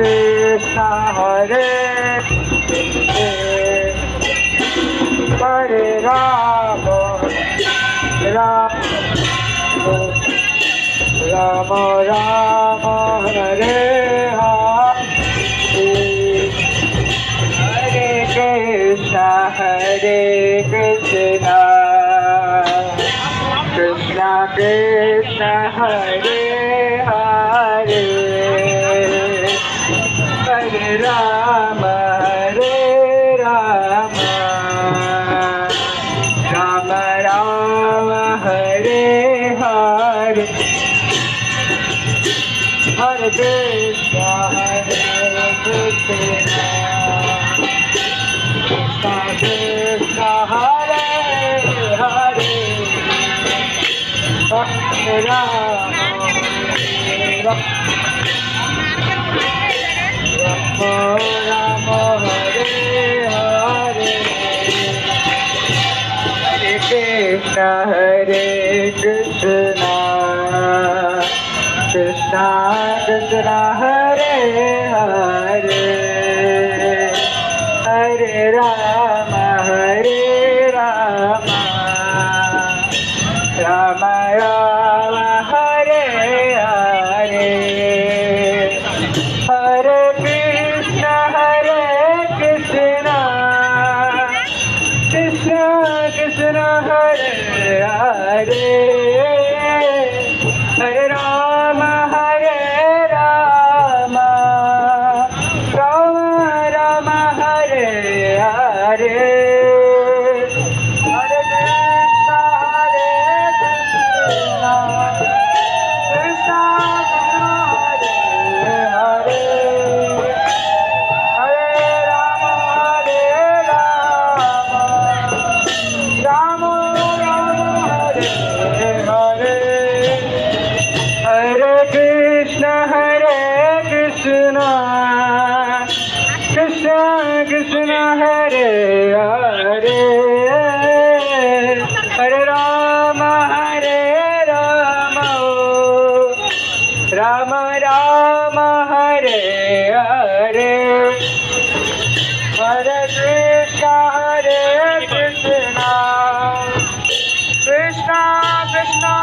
Krishna Hare Hare Rama Rama Rama Rama Hare Hare Hare Krishna Krishna Krishna Hare Hare Hare Rama Rama Rama Rama Hare Hare Hare Krishna Krishna Krishna Hare Hare Hare Rama Rama Hare Hare Hare Krishna Krishna Krishna Hare Hare Hare Rama Rama Rama Hare Hare Hare Krishna Krishna Krishna Hare Hare Hare Rama Rama Rama Hare Hare Hare Krishna Krishna Hare Hare Rama Rama Rama Hare Hare Hare Krishna Krishna Krishna Hare Hare Hare Rama Rama Rama Hare Hare Hare Krishna Krishna Krishna